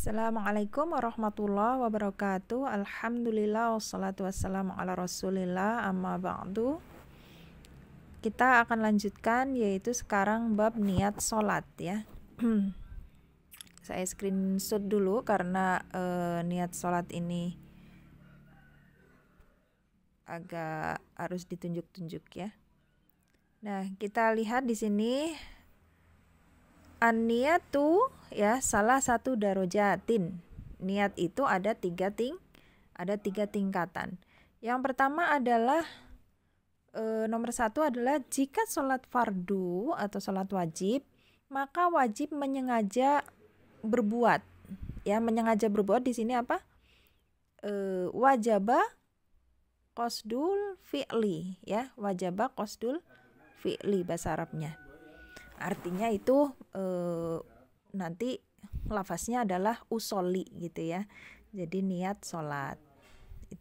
Assalamualaikum warahmatullahi wabarakatuh. Alhamdulillah wassalatu wassalamu ala rasulillah, amma ba'du. Kita akan lanjutkan, yaitu sekarang bab niat sholat ya. Saya screenshot dulu karena niat sholat ini agak harus ditunjuk-tunjuk ya. Nah, kita lihat di sini an-niyatu ya, salah satu darojatin. Niat itu ada tiga tingkatan. Yang pertama adalah nomor satu adalah jika sholat fardu atau sholat wajib, maka wajib menyengaja berbuat. Ya, menyengaja berbuat di sini apa? Wajaba qasdul fi'li ya, wajaba qasdul fi'li bahasa Arabnya. Artinya itu nanti lafaznya adalah usolli gitu ya. Jadi niat sholat.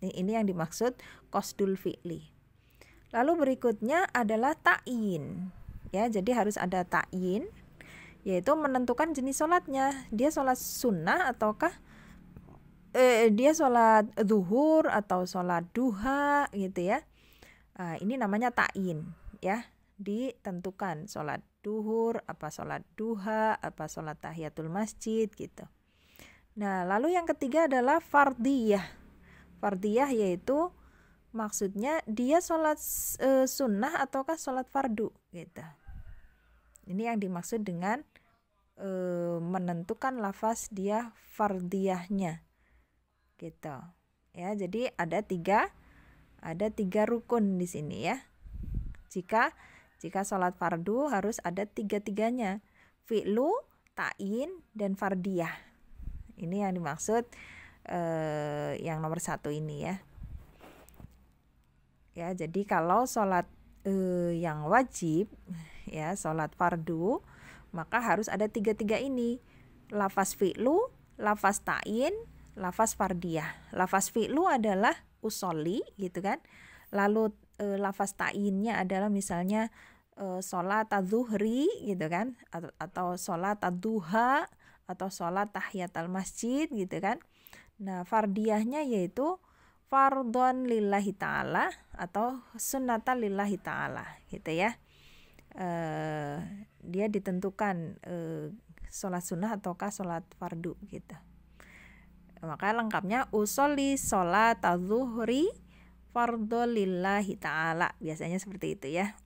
Ini yang dimaksud qasdul fi'li. Lalu berikutnya adalah ta'yin. Ya, jadi harus ada ta'yin, yaitu menentukan jenis sholatnya. Dia sholat sunnah ataukah dia sholat zuhur atau sholat duha gitu ya. Ini namanya ta'yin ya. Ditentukan sholat duhur, apa sholat duha, apa sholat tahiyatul masjid gitu. Nah, lalu yang ketiga adalah fardiyah. Fardiyah yaitu maksudnya dia sholat sunnah ataukah sholat fardu gitu. Ini yang dimaksud dengan menentukan lafaz dia fardiyahnya gitu. Ya, jadi ada tiga rukun di sini ya. Jika sholat fardu harus ada tiga-tiganya, fi'lu, ta'yin, dan fardiyah. Ini yang dimaksud yang nomor satu ini ya. Ya, jadi kalau sholat yang wajib ya, sholat fardu, maka harus ada tiga-tiga ini, lafaz fi'lu, lafaz ta'yin, lafaz fardiyah. Lafaz fi'lu adalah usolli gitu kan. Lalu lafaz ta'yinnya adalah misalnya sholat adzuhri gitu kan, atau sholat adduha, atau sholat tahiyatul masjid gitu kan. Nah, fardiyahnya yaitu fardhon lillahi ta'ala atau sunnatan lillahi ta'ala gitu ya. Dia ditentukan sholat sunnah ataukah sholat fardu gitu. Maka lengkapnya usolli sholat adzuhri fardhon lillahi ta'ala, biasanya seperti itu ya.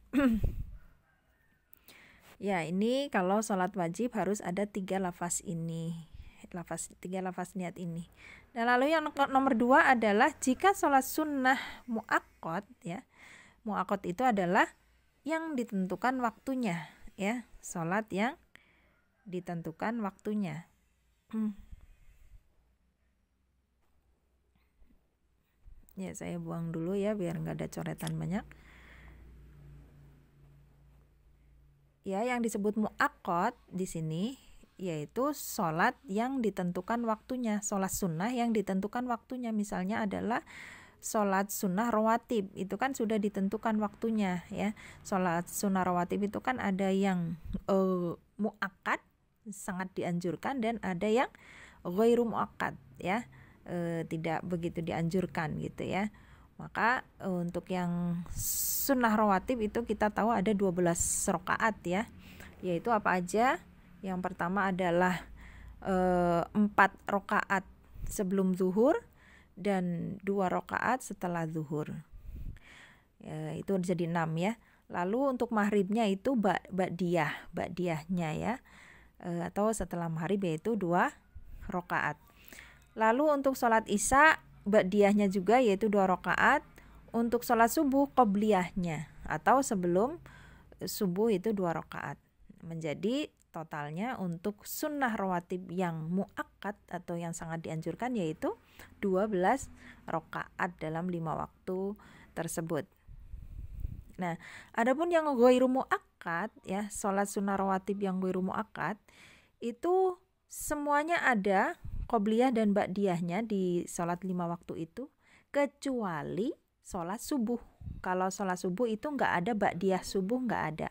Ya, ini kalau sholat wajib harus ada tiga lafaz ini, tiga lafaz niat ini. Nah, lalu yang nomor dua adalah jika sholat sunnah mu'aqqad ya. Mu'aqqad itu adalah yang ditentukan waktunya ya, sholat yang ditentukan waktunya. Ya, saya buang dulu ya biar nggak ada coretan banyak. Ya, yang disebut mu'aqqad di sini yaitu sholat yang ditentukan waktunya, sholat sunnah yang ditentukan waktunya. Misalnya adalah sholat sunnah rawatib, itu kan sudah ditentukan waktunya ya. Sholat sunnah rawatib itu kan ada yang mu'aqqad, sangat dianjurkan, dan ada yang ghairu mu'aqqad ya, tidak begitu dianjurkan gitu ya. Maka untuk yang sunnah rawatib itu kita tahu ada 12 rakaat ya. Yaitu apa aja? Yang pertama adalah 4 rakaat sebelum zuhur dan 2 rakaat setelah zuhur. Ya, itu jadi 6 ya. Lalu untuk maghribnya itu ba'diyahnya ya. Atau setelah maghrib yaitu 2 rakaat. Lalu untuk sholat isya ba'diyahnya juga yaitu 2 rakaat. Untuk sholat subuh qobliyahnya atau sebelum subuh itu 2 rakaat. Menjadi totalnya untuk sunnah rawatib yang mu'aqqad atau yang sangat dianjurkan yaitu 12 rakaat dalam 5 waktu tersebut. Nah, adapun yang ghairu mu'aqqad ya, sholat sunnah rawatib yang ghairu mu'aqqad itu semuanya ada qobliyah dan ba'diyahnya di sholat 5 waktu itu, kecuali sholat subuh. Kalau sholat subuh itu nggak ada ba'diyah subuh, nggak ada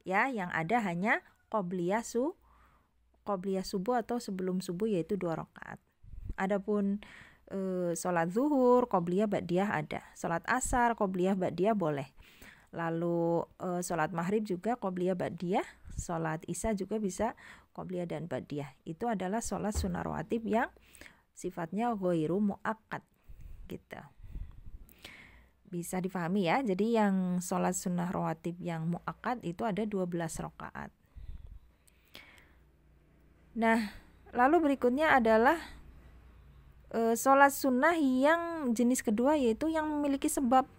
ya. Yang ada hanya qobliyah qobliyah subuh atau sebelum subuh yaitu 2 rakaat. Adapun sholat zuhur, qobliyah ba'diyah ada. Sholat asar, qobliyah ba'diyah boleh. Lalu sholat maghrib juga qobliyah ba'diyah. Sholat isya juga bisa qobliyah dan ba'diyah. Itu adalah sholat sunnah rawatib yang sifatnya ghairu muakkad gitu. Bisa dipahami ya. Jadi yang sholat sunnah rawatib yang muakkad itu ada 12 rakaat. Nah, lalu berikutnya adalah sholat sunnah yang jenis kedua, yaitu yang memiliki sebab.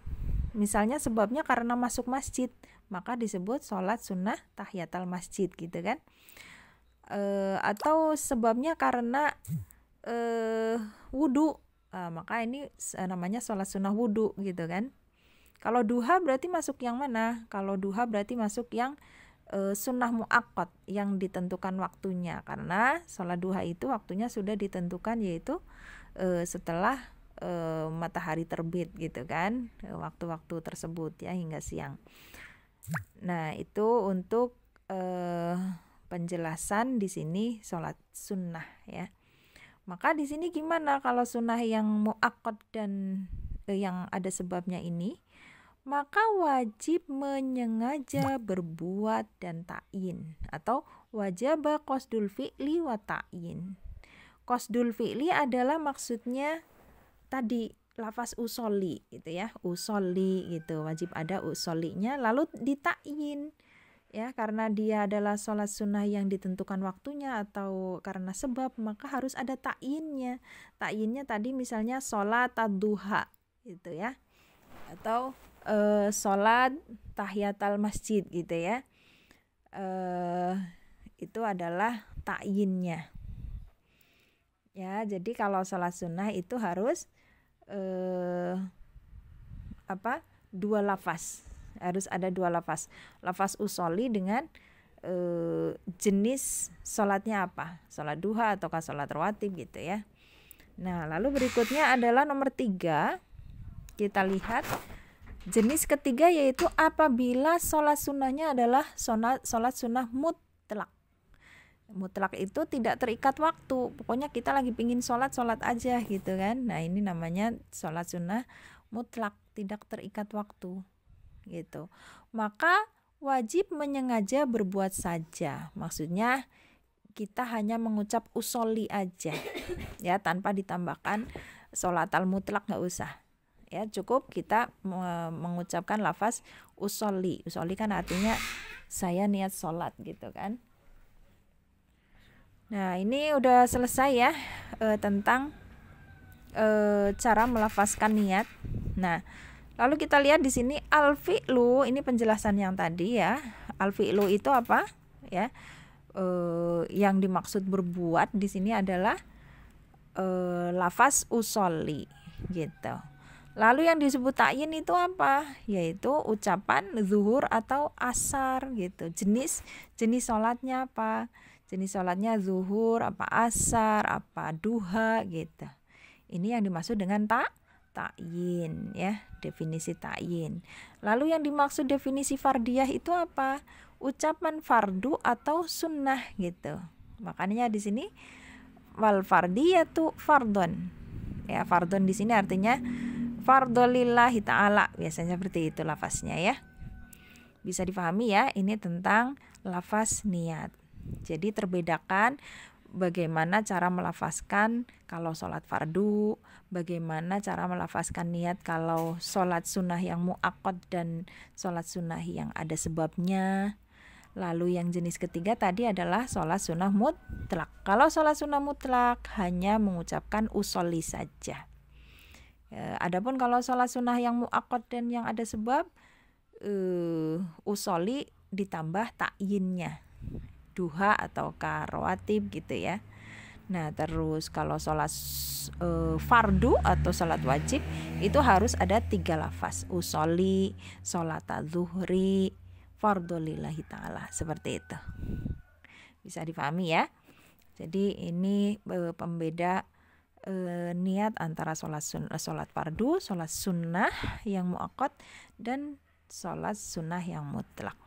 Misalnya sebabnya karena masuk masjid, maka disebut sholat sunnah tahiyatul masjid gitu kan. Atau sebabnya karena wudu, maka ini namanya sholat sunnah wudu gitu kan. Kalau duha berarti masuk yang mana? Kalau duha berarti masuk yang sunnah muakkad yang ditentukan waktunya, karena sholat duha itu waktunya sudah ditentukan, yaitu setelah matahari terbit gitu kan, waktu-waktu tersebut ya hingga siang. Nah itu untuk penjelasan di sini sholat sunnah ya. Maka di sini gimana kalau sunnah yang muakkad dan yang ada sebabnya ini? Maka wajib menyengaja berbuat dan ta'yin, atau wajib qasdul fi'li wa ta'yin. Qasdul fi'li adalah maksudnya tadi lafaz usolli gitu ya, usolli gitu, wajib ada usollinya, lalu ditakyin ya, karena dia adalah sholat sunnah yang ditentukan waktunya atau karena sebab, maka harus ada takyinnya. Takyinnya tadi misalnya sholat ad-duha gitu ya, atau sholat tahiyatul masjid gitu ya, itu adalah takyinnya ya. Jadi kalau sholat sunnah itu harus dua lafaz, harus ada 2 lafaz, lafaz usolli dengan jenis sholatnya apa, sholat duha ataukah sholat rawatib gitu ya. Nah lalu berikutnya adalah nomor 3, kita lihat jenis ketiga, yaitu apabila sholat sunnahnya adalah sholat sunnah mutlak. Mutlak itu tidak terikat waktu, pokoknya kita lagi pingin sholat aja gitu kan. Nah ini namanya sholat sunnah mutlak, tidak terikat waktu gitu. Maka wajib menyengaja berbuat saja, maksudnya kita hanya mengucap usolli aja ya, tanpa ditambahkan sholat al mutlak, nggak usah ya, cukup kita mengucapkan lafaz usolli. Usolli kan artinya saya niat sholat gitu kan. Nah ini udah selesai ya tentang cara melafazkan niat. Nah lalu kita lihat di sini al-fi'lu, ini penjelasan yang tadi ya. Al-fi'lu itu apa ya? Yang dimaksud berbuat di sini adalah lafaz usolli gitu. Lalu yang disebut ta'yin itu apa? Yaitu ucapan zuhur atau asar gitu. Jenis sholatnya apa? Jenis sholatnya zuhur, apa asar, apa duha gitu. Ini yang dimaksud dengan ta'yin ya, definisi ta'yin. Lalu yang dimaksud definisi fardiyah itu apa? Ucapan fardu atau sunnah gitu. Makanya di sini wal fardiyatu fardon. Ya, fardon di sini artinya fardolillahi ta'ala, biasanya seperti itu lafaznya ya. Bisa dipahami ya, ini tentang lafaz niat. Jadi terbedakan bagaimana cara melafazkan kalau sholat fardu, bagaimana cara melafazkan niat kalau sholat sunnah yang muakkad dan sholat sunnah yang ada sebabnya. Lalu yang jenis ketiga tadi adalah sholat sunnah mutlak. Kalau sholat sunnah mutlak hanya mengucapkan usolli saja. Adapun kalau sholat sunnah yang muakkad dan yang ada sebab, usolli ditambah takyinnya, duha atau rawatib gitu ya. Nah terus kalau sholat fardu atau sholat wajib itu harus ada 3 lafaz, usolli, sholat zuhri, fardolillahi ta'ala, seperti itu. Bisa dipahami ya. Jadi ini pembeda niat antara sholat fardu, sholat sunnah yang muakkad, dan sholat sunnah yang mutlak.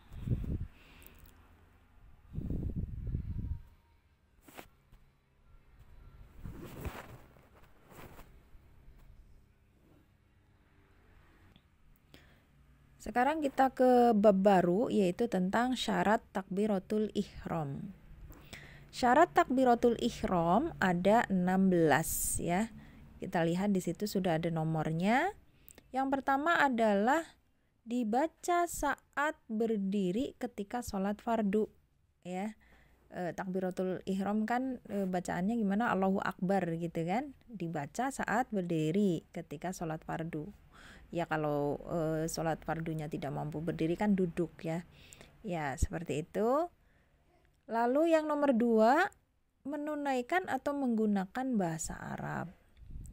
Sekarang kita ke bab baru, yaitu tentang syarat takbiratul ihram. Syarat takbiratul ihram ada 16 ya. Kita lihat di situ sudah ada nomornya. Yang pertama adalah dibaca saat berdiri ketika sholat fardu ya. Takbiratul ihram kan bacaannya gimana? Allahu Akbar gitu kan. Dibaca saat berdiri ketika sholat fardu. Ya kalau sholat fardunya tidak mampu berdiri kan duduk ya. Ya seperti itu. Lalu yang nomor 2, menunaikan atau menggunakan bahasa Arab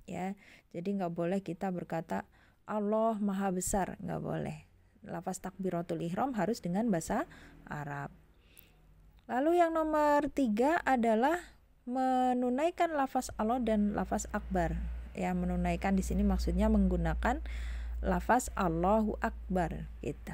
ya. Jadi nggak boleh kita berkata Allah Maha Besar, nggak boleh. Lafaz takbiratul ihram harus dengan bahasa Arab. Lalu yang nomor 3 adalah menunaikan lafaz Allah dan lafaz Akbar. Ya, menunaikan di sini maksudnya menggunakan lafaz Allahu Akbar gitu.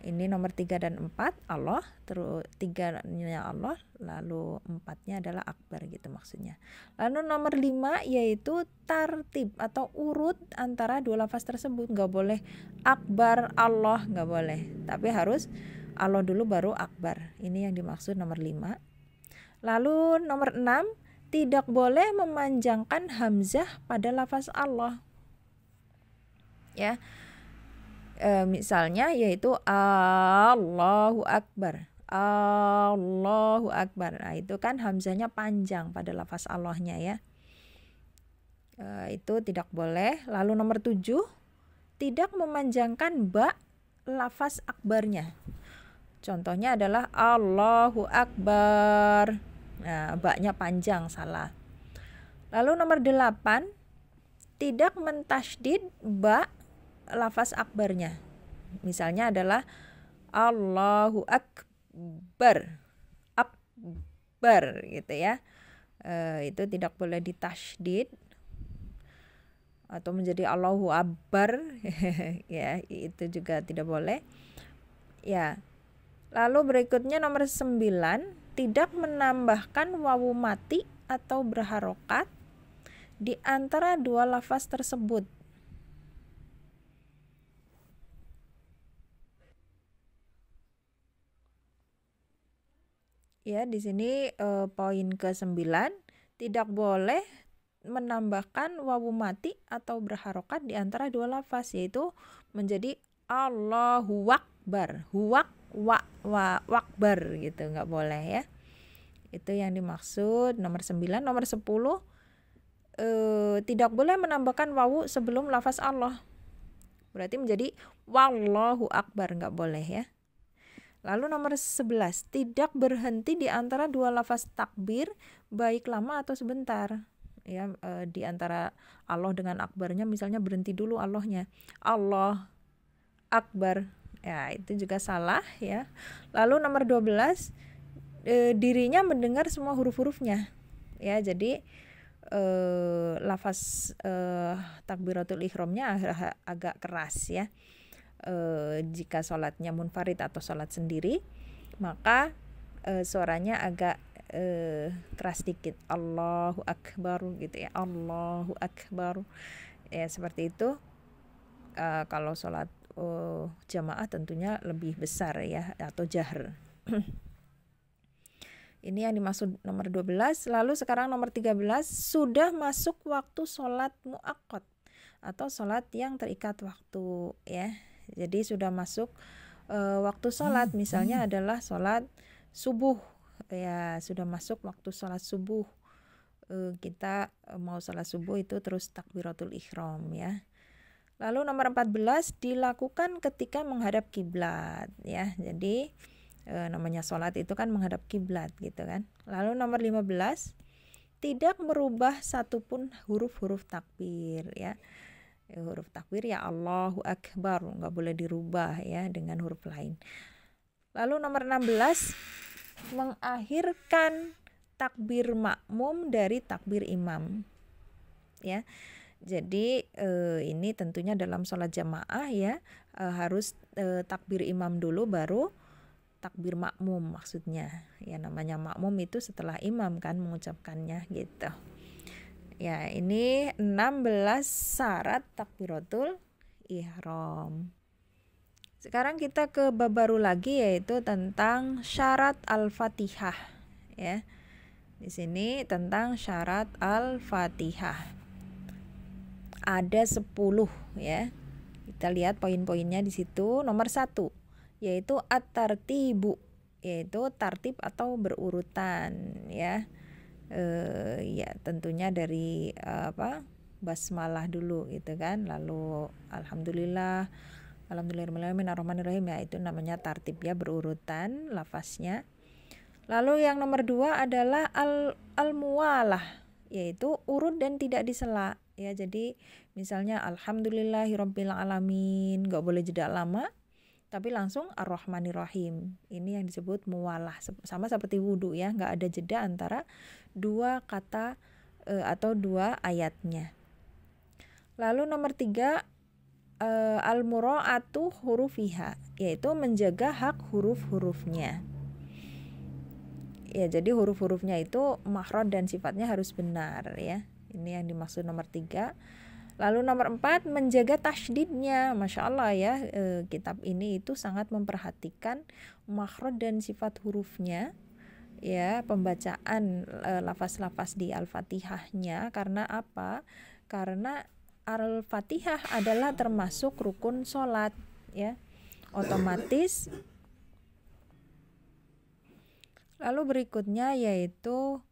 Ini nomor 3 dan 4 Allah, terus 3-nya Allah, lalu 4-nya adalah Akbar gitu maksudnya. Lalu nomor 5 yaitu tartib atau urut antara dua lafaz tersebut. Nggak boleh Akbar Allah, nggak boleh. Tapi harus Allah dulu baru Akbar. Ini yang dimaksud nomor 5. Lalu nomor 6, tidak boleh memanjangkan hamzah pada lafaz Allah. Ya. Misalnya yaitu Allahu Akbar. Allahu Akbar. Nah, itu kan hamzahnya panjang pada lafaz Allahnya ya. Itu tidak boleh. Lalu nomor 7, tidak memanjangkan ba lafaz akbarnya. Contohnya adalah Allahu Akbar. Nah, ba-nya panjang, salah. Lalu nomor 8, tidak mentasydid ba lafaz akbarnya. Misalnya adalah Allahu Akbar. Akbar gitu ya. Itu tidak boleh ditasydid atau menjadi Allahu Akbar ya, itu juga tidak boleh. Ya. Lalu berikutnya nomor 9, tidak menambahkan wawu mati atau berharokat di antara dua lafaz tersebut. Ya, di sini poin ke-9, tidak boleh menambahkan wawu mati atau berharokat di antara dua lafaz, yaitu menjadi Allahu Akbar, wakbar gitu, nggak boleh ya. Itu yang dimaksud nomor 9. Nomor 10, tidak boleh menambahkan wawu sebelum lafaz Allah. Berarti menjadi Wallahu Akbar, nggak boleh ya. Lalu nomor 11, tidak berhenti di antara dua lafaz takbir baik lama atau sebentar. Ya, di antara Allah dengan akbarnya misalnya berhenti dulu Allahnya. Allah Akbar. Ya, itu juga salah ya. Lalu nomor 12, dirinya mendengar semua huruf-hurufnya. Ya, jadi lafaz takbiratul ihramnya agak keras ya. Jika sholatnya munfarid atau sholat sendiri, maka suaranya agak keras dikit. Allahu Akbar gitu ya. Allahu Akbar ya, seperti itu. Kalau sholat jamaah tentunya lebih besar ya, atau jahr. Ini yang dimaksud nomor 12. Lalu sekarang nomor 13, sudah masuk waktu sholat muaqqat atau sholat yang terikat waktu ya. Jadi sudah masuk waktu sholat, misalnya adalah sholat subuh ya, sudah masuk waktu sholat subuh. Kita mau sholat subuh itu terus takbiratul ihram ya. Lalu nomor 14, dilakukan ketika menghadap kiblat ya. Jadi namanya sholat itu kan menghadap kiblat gitu kan. Lalu nomor 15, tidak merubah satupun huruf-huruf takbir ya. Huruf takbir ya Allahu Akbar, nggak boleh dirubah ya dengan huruf lain. Lalu nomor 16, mengakhirkan takbir makmum dari takbir imam ya. Jadi ini tentunya dalam sholat jamaah ya, harus takbir imam dulu baru takbir makmum maksudnya ya. Namanya makmum itu setelah imam kan mengucapkannya gitu. Ya, ini 16 syarat takbiratul ihram. Sekarang kita ke bab baru lagi, yaitu tentang syarat Al-Fatihah ya. Di sini tentang syarat Al-Fatihah. Ada 10 ya. Kita lihat poin-poinnya di situ. Nomor 1 yaitu at-tartibu, yaitu tartib atau berurutan ya. Ya tentunya dari basmalah dulu gitu kan, lalu alhamdulillahirrahmanirrahim ya, itu namanya tartib ya, berurutan lafaznya. Lalu yang nomor 2 adalah al-muwalah, yaitu urut dan tidak disela ya. Jadi misalnya alhamdulillahirabbil alamin, nggak boleh jeda lama, tapi langsung ar-rahmanirrahim. Ini yang disebut muwalah, sama seperti wudu ya, nggak ada jeda antara dua kata atau dua ayatnya. Lalu nomor 3 al-mura'atu hurufiha, yaitu menjaga hak huruf-hurufnya. Ya, jadi huruf-hurufnya itu makhraj dan sifatnya harus benar ya. Ini yang dimaksud nomor 3. Lalu nomor 4 menjaga tasydidnya. Masya Allah ya, kitab ini itu sangat memperhatikan makhraj dan sifat hurufnya ya, pembacaan lafaz-lafaz di Al-Fatihahnya. Karena apa? Karena Al-Fatihah adalah termasuk rukun sholat ya, otomatis. Lalu berikutnya yaitu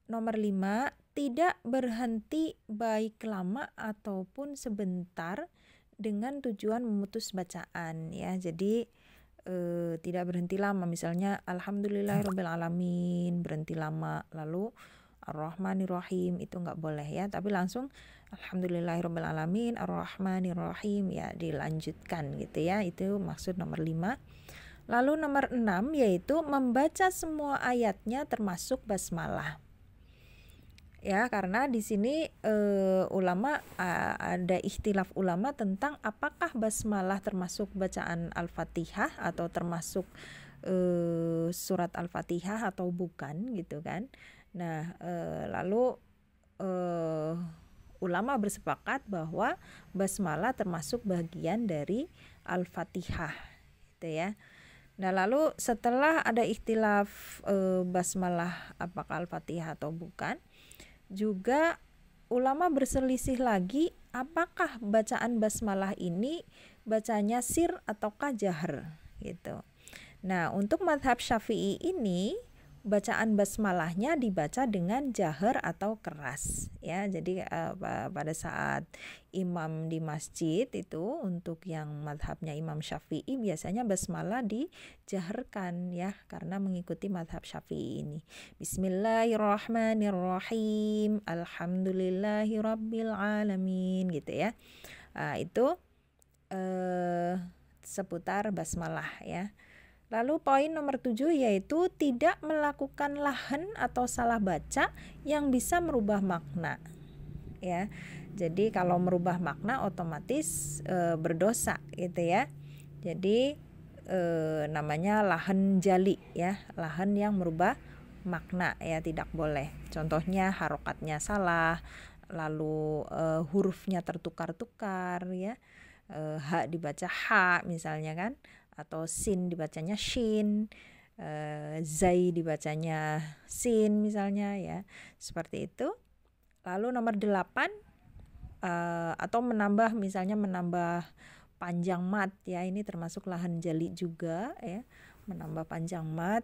nomor 5, tidak berhenti baik lama ataupun sebentar dengan tujuan memutus bacaan ya. Jadi tidak berhenti lama, misalnya alhamdulillahirabbil alamin berhenti lama, lalu ar-rahmanirrahim itu nggak boleh ya, tapi langsung alhamdulillahirabbil alamin ar-rahmanirrahim ya, dilanjutkan gitu ya. Itu maksud nomor 5. Lalu nomor 6 yaitu membaca semua ayatnya termasuk basmalah. Ya, karena di sini ulama ada ikhtilaf ulama tentang apakah basmalah termasuk bacaan Al-Fatihah atau termasuk surat Al-Fatihah atau bukan gitu kan. Nah, lalu ulama bersepakat bahwa basmalah termasuk bagian dari Al-Fatihah gitu ya. Nah, lalu setelah ada ikhtilaf basmalah apakah Al-Fatihah atau bukan, juga ulama berselisih lagi apakah bacaan basmalah ini bacanya sir ataukah jahar gitu. Nah, untuk mazhab Syafi'i ini bacaan basmalahnya dibaca dengan jahar atau keras ya. Jadi pada saat imam di masjid itu, untuk yang mazhabnya Imam Syafi'i biasanya basmalah dijaharkan ya, karena mengikuti mazhab Syafi'i ini. Bismillahirrahmanirrahim, alhamdulillahirabbil alamin gitu ya. Itu seputar basmalah ya. Lalu poin nomor 7 yaitu tidak melakukan lahan atau salah baca yang bisa merubah makna ya. Jadi kalau merubah makna otomatis berdosa gitu ya. Jadi namanya lahan jali ya, lahan yang merubah makna ya, tidak boleh. Contohnya harokatnya salah, lalu hurufnya tertukar-tukar ya, ha dibaca ha misalnya kan, atau sin dibacanya shin, zai dibacanya sin misalnya ya, seperti itu. Lalu nomor 8 atau menambah, misalnya menambah panjang mat ya, ini termasuk lahan jali juga ya, menambah panjang mat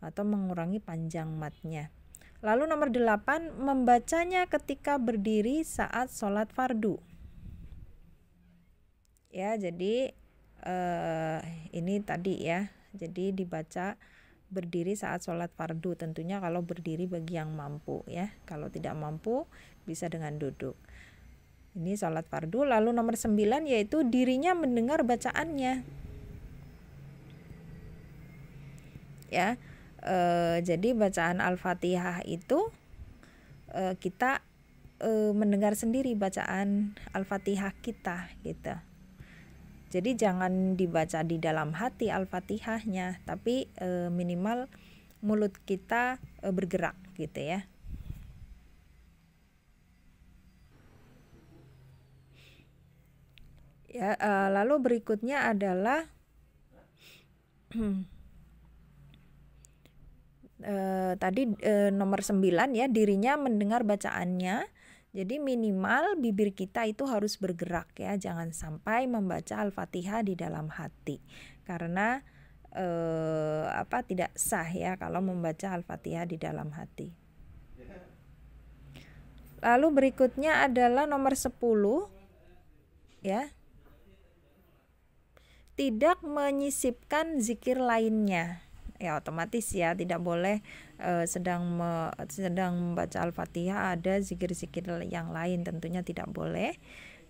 atau mengurangi panjang matnya. Lalu nomor 8 membacanya ketika berdiri saat sholat fardu ya. Jadi ini tadi ya, jadi dibaca berdiri saat sholat fardu, tentunya kalau berdiri bagi yang mampu ya, kalau tidak mampu bisa dengan duduk. Ini sholat fardu. Lalu nomor 9 yaitu dirinya mendengar bacaannya ya. Jadi bacaan Al-Fatihah itu kita mendengar sendiri bacaan Al-Fatihah kita gitu. Jadi jangan dibaca di dalam hati Al-Fatihahnya, tapi minimal mulut kita bergerak gitu ya. Ya, lalu berikutnya adalah Tadi nomor 9 ya, dirinya mendengar bacaannya. Jadi minimal bibir kita itu harus bergerak ya, jangan sampai membaca Al-Fatihah di dalam hati. Karena tidak sah ya kalau membaca Al-Fatihah di dalam hati. Lalu berikutnya adalah nomor 10 ya. Tidak menyisipkan zikir lainnya. Ya otomatis ya, tidak boleh sedang membaca Al-Fatihah ada zikir-zikir yang lain, tentunya tidak boleh.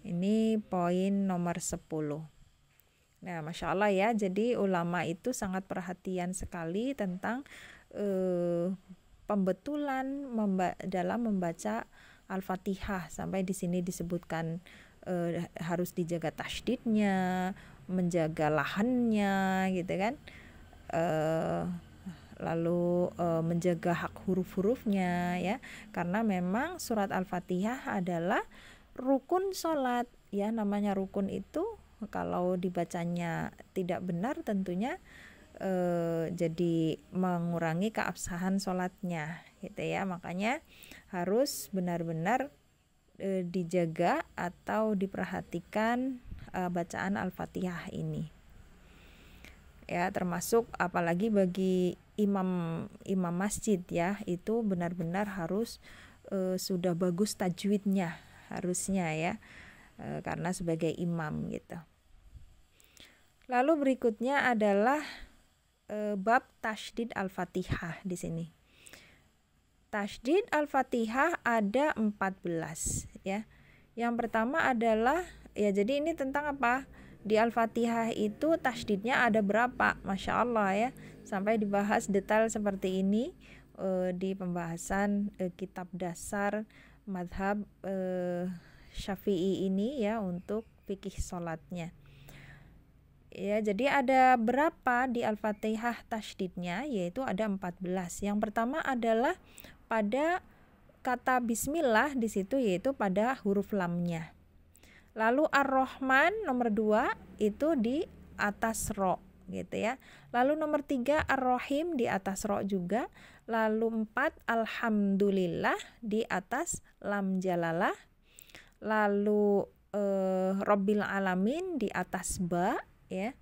Ini poin nomor 10. Nah, Masya Allah ya, jadi ulama itu sangat perhatian sekali tentang pembetulan dalam membaca Al-Fatihah. Sampai di sini disebutkan harus dijaga tasydidnya, menjaga lahannya gitu kan, lalu menjaga hak huruf-hurufnya ya, karena memang surat Al-Fatihah adalah rukun sholat ya. Namanya rukun itu kalau dibacanya tidak benar tentunya jadi mengurangi keabsahan sholatnya gitu ya. Makanya harus benar-benar dijaga atau diperhatikan bacaan Al-Fatihah ini ya, termasuk apalagi bagi imam masjid ya, itu benar-benar harus sudah bagus tajwidnya harusnya ya, karena sebagai imam gitu. Lalu berikutnya adalah bab tasydid Al-Fatihah di sini. Tasydid Al-Fatihah ada 14 ya. Yang pertama adalah ya, jadi ini tentang apa? Di Al-Fatihah itu tasydidnya ada berapa? Masya Allah ya, sampai dibahas detail seperti ini di pembahasan kitab dasar madhab Syafi'i ini ya, untuk fikih sholatnya. Ya, jadi ada berapa di Al-Fatihah tasydidnya? Yaitu ada 14. Yang pertama adalah pada kata bismillah di situ, yaitu pada huruf lamnya. Lalu Ar-Rahman nomor 2 itu di atas ro gitu ya. Lalu nomor 3 Ar-Rahim di atas ro juga. Lalu 4 Alhamdulillah di atas lam jalalah. Lalu Rabbil Alamin di atas ba ya.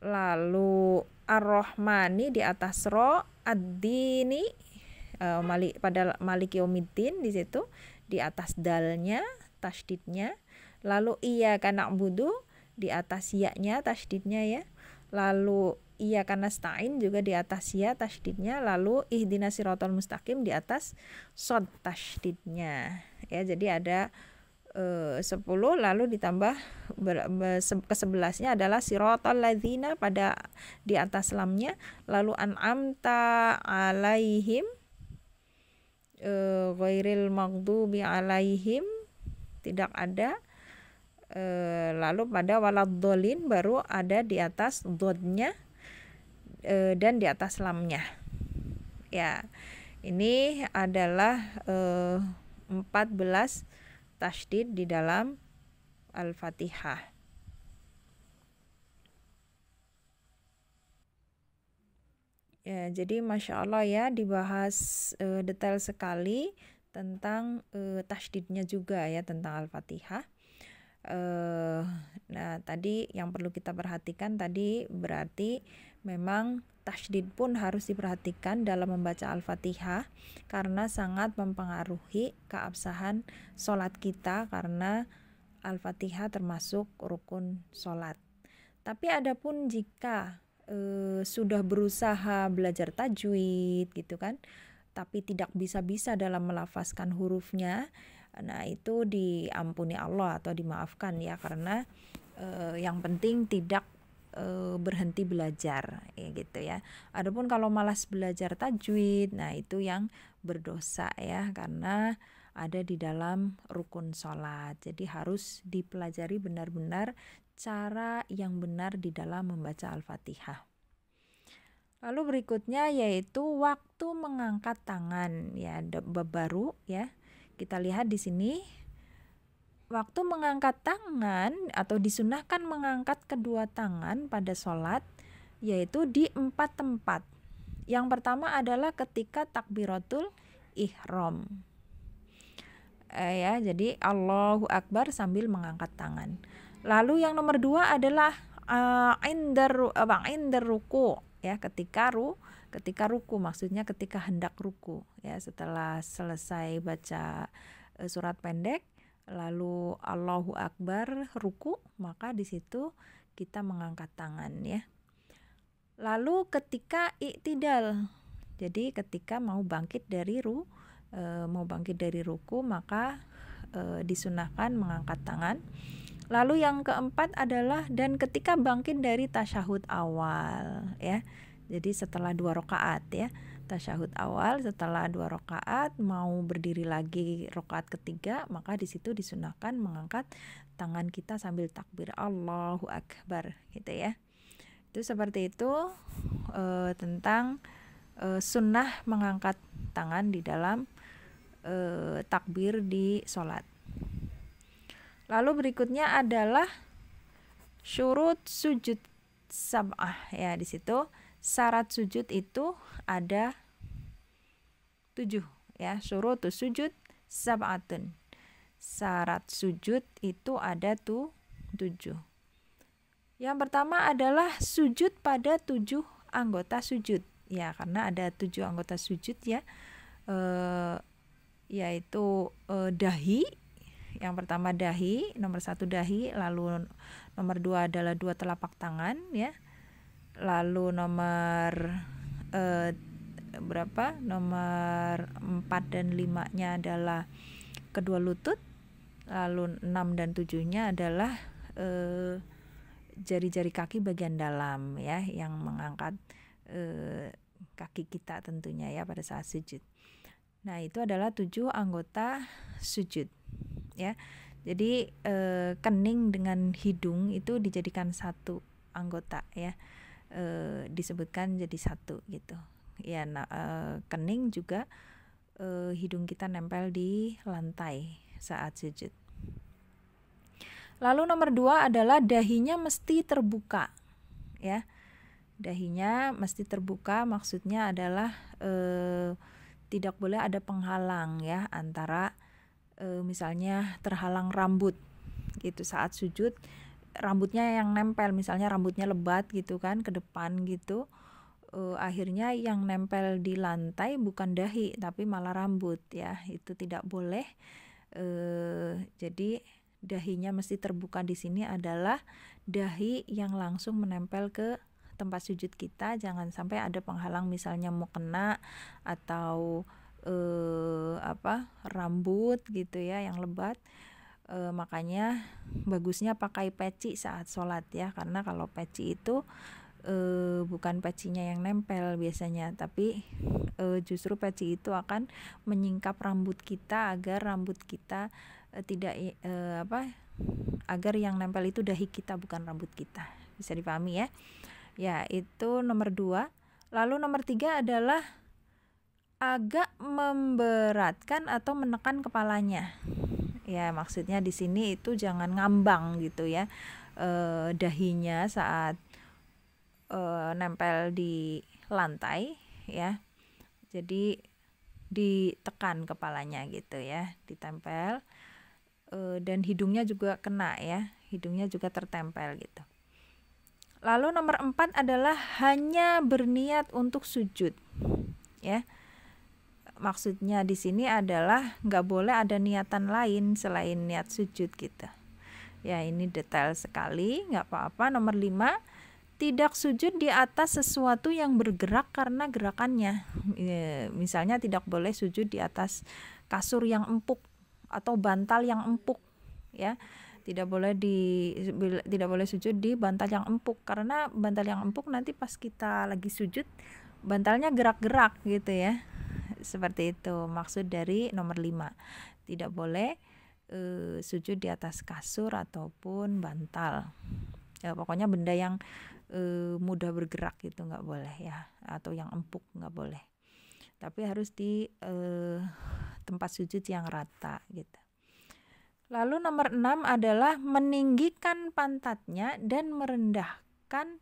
Lalu Ar-Rahmani di atas ro, Ad-Dini pada Maliki Yaumiddin di situ di atas dalnya tasydidnya. Lalu Iyyaka na'budu di atas ya-nya tasydidnya ya. Lalu Iyyaka nasta'in juga di atas ya tasydidnya. Lalu Ihdinas siratal mustaqim di atas shad tasydidnya ya. Jadi ada 10, lalu ditambah ke-11-nya adalah siratal ladzina pada di atas lamnya. Lalu an'amta alaihim ghairil maghdubi alaihim tidak ada. Lalu pada waladhdallin baru ada di atas dodnya dan di atas lamnya ya. Ini adalah 14 tasydid di dalam Al-Fatihah. Ya, jadi Masya Allah ya, dibahas detail sekali tentang tasydidnya juga ya, tentang Al-Fatihah. Nah, tadi yang perlu kita perhatikan tadi berarti memang tasydid pun harus diperhatikan dalam membaca Al-Fatihah, karena sangat mempengaruhi keabsahan sholat kita, karena Al-Fatihah termasuk rukun sholat. Tapi adapun jika sudah berusaha belajar tajwid gitu kan, tapi tidak bisa dalam melafazkan hurufnya, nah itu diampuni Allah atau dimaafkan ya, karena yang penting tidak berhenti belajar ya gitu ya. Adapun kalau malas belajar tajwid, nah itu yang berdosa ya, karena ada di dalam rukun sholat. Jadi harus dipelajari benar-benar cara yang benar di dalam membaca Al-Fatihah. Lalu berikutnya yaitu waktu mengangkat tangan ya, bab baru ya. Kita lihat di sini. Waktu mengangkat tangan atau disunahkan mengangkat kedua tangan pada sholat yaitu di 4 tempat. Yang pertama adalah ketika takbiratul ihram. Ya, jadi Allahu Akbar sambil mengangkat tangan. Lalu yang nomor 2 adalah indar ruku, ya, ketika ruku, maksudnya ketika hendak ruku, ya, setelah selesai baca surat pendek lalu Allahu Akbar ruku, maka di situ kita mengangkat tangan, ya. Lalu ketika i'tidal, jadi ketika mau bangkit dari ruku, maka disunahkan mengangkat tangan. Lalu yang keempat adalah dan ketika bangkit dari tasyahud awal, ya. Jadi setelah 2 rakaat, ya. Tasyahud awal, setelah 2 rakaat mau berdiri lagi rakaat ketiga, maka di situ disunahkan mengangkat tangan kita sambil takbir Allahu Akbar, gitu, ya. Itu seperti itu tentang sunnah mengangkat tangan di dalam takbir di sholat. Lalu berikutnya adalah syurut sujud sab'ah, ya. Di situ syarat sujud itu ada 7, ya. Syurutus sujud sab'atun. Syarat sujud itu ada 7. Yang pertama adalah sujud pada 7 anggota sujud, ya, karena ada 7 anggota sujud, ya, yaitu dahi. Yang pertama dahi, nomor 1 dahi, lalu nomor 2 adalah 2 telapak tangan, ya. Lalu nomor nomor 4 dan 5-nya adalah kedua lutut. Lalu 6 dan 7-nya adalah jari-jari kaki bagian dalam, ya, yang mengangkat kaki kita tentunya, ya, pada saat sujud. Nah, itu adalah 7 anggota sujud, ya. Jadi kening dengan hidung itu dijadikan 1 anggota, ya. Disebutkan jadi 1 gitu, ya. Nah, kening juga hidung kita nempel di lantai saat sujud. Lalu nomor 2 adalah dahinya mesti terbuka, ya. Dahinya mesti terbuka, maksudnya adalah tidak boleh ada penghalang, ya, antara misalnya terhalang rambut gitu saat sujud, rambutnya yang nempel, misalnya rambutnya lebat gitu kan ke depan gitu, akhirnya yang nempel di lantai bukan dahi tapi malah rambut, ya, itu tidak boleh. Jadi dahinya mesti terbuka di sini adalah dahi yang langsung menempel ke tempat sujud kita, jangan sampai ada penghalang, misalnya mau kena atau rambut gitu, ya, yang lebat. Makanya bagusnya pakai peci saat sholat, ya, karena kalau peci itu bukan pecinya yang nempel biasanya, tapi justru peci itu akan menyingkap rambut kita agar rambut kita agar yang nempel itu dahi kita bukan rambut kita. Bisa dipahami, ya. Ya, itu nomor 2. Lalu nomor 3 adalah agak memberatkan atau menekan kepalanya. Ya, maksudnya di sini itu jangan ngambang gitu, ya. Dahinya saat nempel di lantai, ya. Jadi ditekan kepalanya gitu, ya, ditempel. Dan hidungnya juga kena, ya, hidungnya juga tertempel gitu. Lalu nomor 4 adalah hanya berniat untuk sujud, ya. Maksudnya di sini adalah nggak boleh ada niatan lain selain niat sujud gitu, ya. Ini detail sekali, nggak apa-apa. Nomor 5, tidak sujud di atas sesuatu yang bergerak karena gerakannya, misalnya tidak boleh sujud di atas kasur yang empuk atau bantal yang empuk, ya. Tidak boleh sujud di bantal yang empuk, karena bantal yang empuk nanti pas kita lagi sujud bantalnya gerak-gerak gitu, ya. Seperti itu maksud dari nomor 5. Tidak boleh sujud di atas kasur ataupun bantal, ya, pokoknya benda yang mudah bergerak gitu nggak boleh, ya, atau yang empuk nggak boleh, tapi harus di tempat sujud yang rata gitu. Lalu nomor 6 adalah meninggikan pantatnya dan merendahkan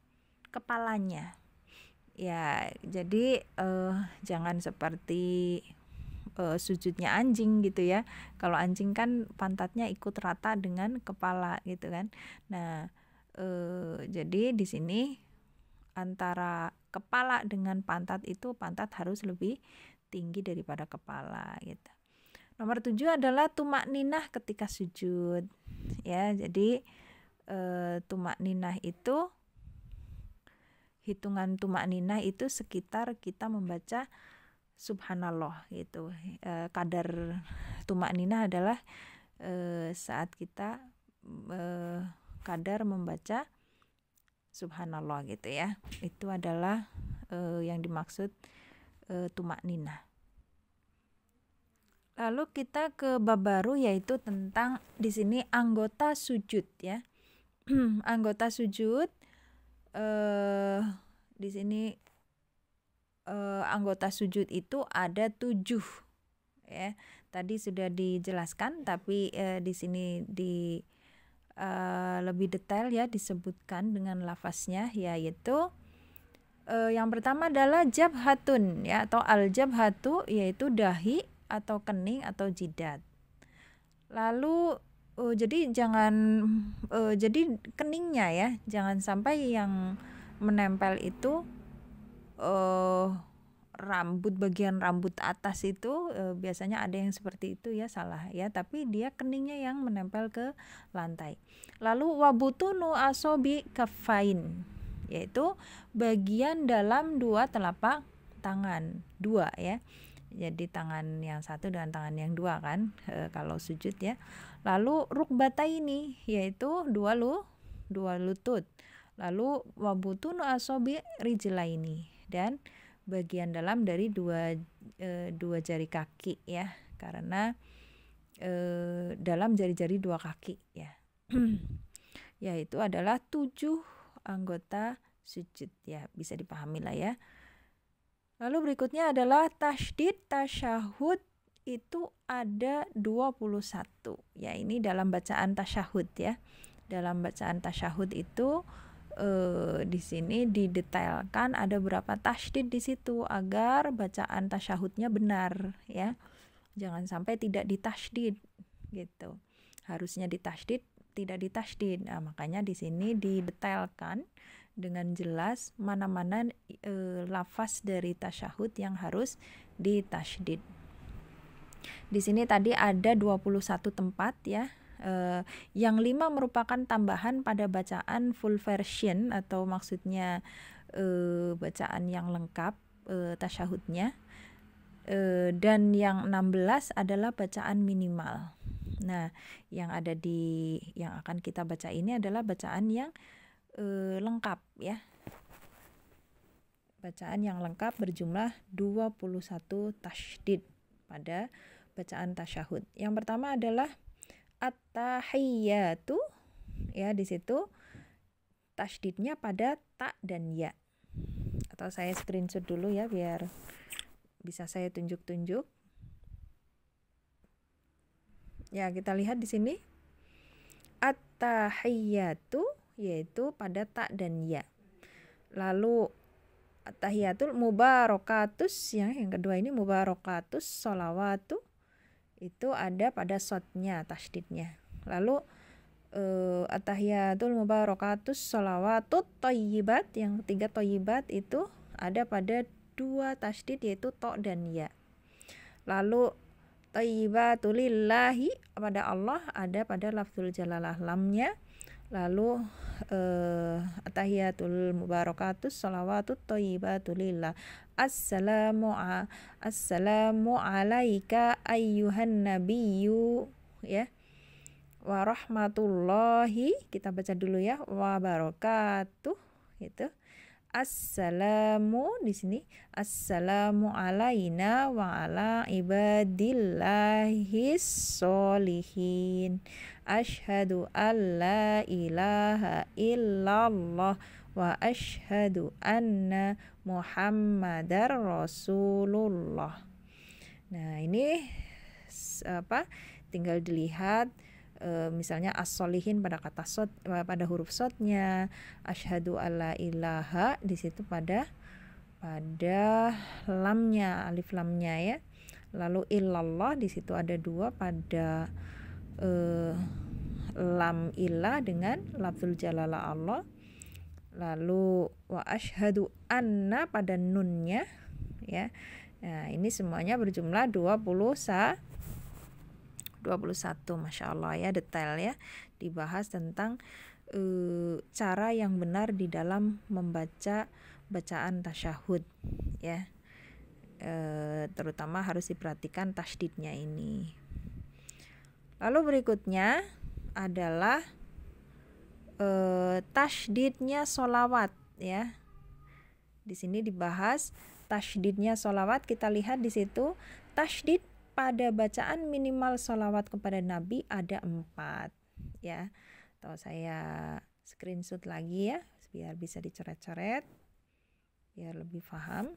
kepalanya. Ya, jadi jangan seperti sujudnya anjing gitu ya. Kalau anjing kan pantatnya ikut rata dengan kepala gitu kan. Nah, jadi di sini antara kepala dengan pantat itu pantat harus lebih tinggi daripada kepala gitu. Nomor 7 adalah tumak ninah ketika sujud. Ya, jadi tumak ninah itu hitungan tumak ninah itu sekitar kita membaca subhanallah gitu. Kadar tumak ninah adalah saat kita kadar membaca subhanallah gitu ya. Itu adalah yang dimaksud tumak ninah. Lalu kita ke bab baru, yaitu tentang di sini anggota sujud ya. Anggota sujud di sini anggota sujud itu ada 7 ya. Tadi sudah dijelaskan, tapi di sini lebih detail ya disebutkan dengan lafaznya, yaitu yang pertama adalah jabhatun ya, atau al-jabhatu, yaitu dahi atau kening atau jidat. Lalu jadi jadi keningnya ya, jangan sampai yang menempel itu bagian rambut atas itu biasanya ada yang seperti itu ya, salah ya, tapi dia keningnya yang menempel ke lantai. Lalu wabutunu asobi kafain, yaitu bagian dalam 2 telapak tangan, 2 ya. Jadi tangan yang 1 dan tangan yang 2 kan kalau sujud ya. Lalu rukbataini, yaitu 2 lutut. Lalu wabutunu asobi rijlaini, dan bagian dalam dari dua jari kaki ya, karena dalam jari-jari 2 kaki ya. Yaitu adalah 7 anggota sujud ya, bisa dipahami lah ya. Lalu berikutnya adalah tasydid tasyahud, itu ada 21 ya. Ini dalam bacaan tasyahud ya. Dalam bacaan tasyahud itu di sini didetailkan ada berapa tasydid di situ agar bacaan tasyahudnya benar ya. Jangan sampai tidak ditasydid gitu. Harusnya ditasydid, tidak ditasydid. Nah, makanya di sini didetailkan dengan jelas mana-mana lafaz dari tasyahud yang harus ditasydid. Di sini tadi ada 21 tempat ya. Yang 5 merupakan tambahan pada bacaan full version, atau maksudnya bacaan yang lengkap tasyahudnya, dan yang 16 adalah bacaan minimal. Nah, yang akan kita baca ini adalah bacaan yang lengkap ya. Bacaan yang lengkap berjumlah 21 tasydid pada bacaan tasyahud. Yang pertama adalah at-tahiyyatu ya, di situ tasydidnya pada ta dan ya. Atau saya screenshot dulu ya biar bisa saya tunjuk-tunjuk. Ya, kita lihat di sini at-tahiyyatu, yaitu pada ta dan ya. Lalu at-tahiyatul mubarakatus yang kedua ini mubarakatus sholawatu, itu ada pada shotnya, tasydidnya. Lalu at-tahiyatul mubarakatus sholawatut thayyibat, yang ketiga thayyibat, itu ada pada 2 tasydid, yaitu to dan ya. Lalu thayyibatul lillahi pada Allah ada pada lafzul jalalah lamnya. Lalu at-tahiyatul mubarakatus sholawatut thayyibatul lillah. Assalamu alaika ayyuhan nabiyyu ya, wa rahmatullahi, kita baca dulu ya, wa barakatuh gitu. Assalamu di sini, assalamu alaina wa ala ibadillahis sholihin. Asyhadu alla ilaha illallah wa asyhadu anna Muhammadar Rasulullah. Nah, ini tinggal dilihat misalnya as-solihin pada kata sod, pada huruf sodnya, asyhadu alla ilaha di situ pada lamnya, alif lamnya ya. Lalu illallah di situ ada 2 pada lam ilah dengan lafzul jalalah Allah. Lalu wa asyhadu anna pada nunnya ya. Nah, ini semuanya berjumlah 21. Masya Allah ya, detail ya, dibahas tentang cara yang benar di dalam membaca bacaan tasyahud ya. Terutama harus diperhatikan tasydidnya ini. Lalu berikutnya adalah tasydidnya sholawat ya. Di sini dibahas tasydidnya sholawat. Kita lihat di situ tasydid pada bacaan minimal sholawat kepada Nabi ada 4 ya. Atau saya screenshot lagi ya biar bisa dicoret-coret biar lebih paham.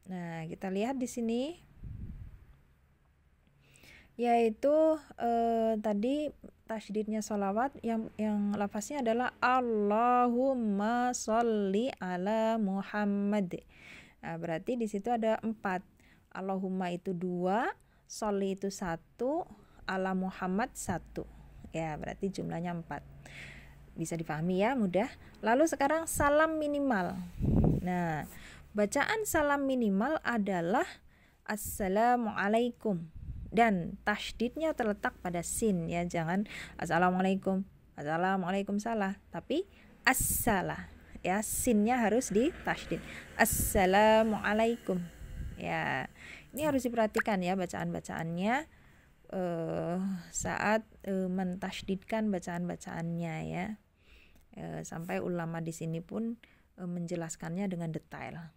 Nah, kita lihat di sini yaitu tadi tasydidnya sholawat yang lafaznya adalah Allahumma sholli ala Muhammad. Nah, berarti di situ ada 4. Allahumma itu 2, sholli itu 1, ala Muhammad 1. Ya, berarti jumlahnya 4. Bisa dipahami ya, mudah. Lalu sekarang salam minimal. Nah, bacaan salam minimal adalah Assalamualaikum. Dan tasydidnya terletak pada sin ya, jangan assalamualaikum salah, tapi as-salah ya, sinnya harus ditasydid. Assalamualaikum ya. Ini harus diperhatikan ya bacaan-bacaannya saat mentasydidkan bacaan-bacaannya ya. Sampai ulama di sini pun menjelaskannya dengan detail.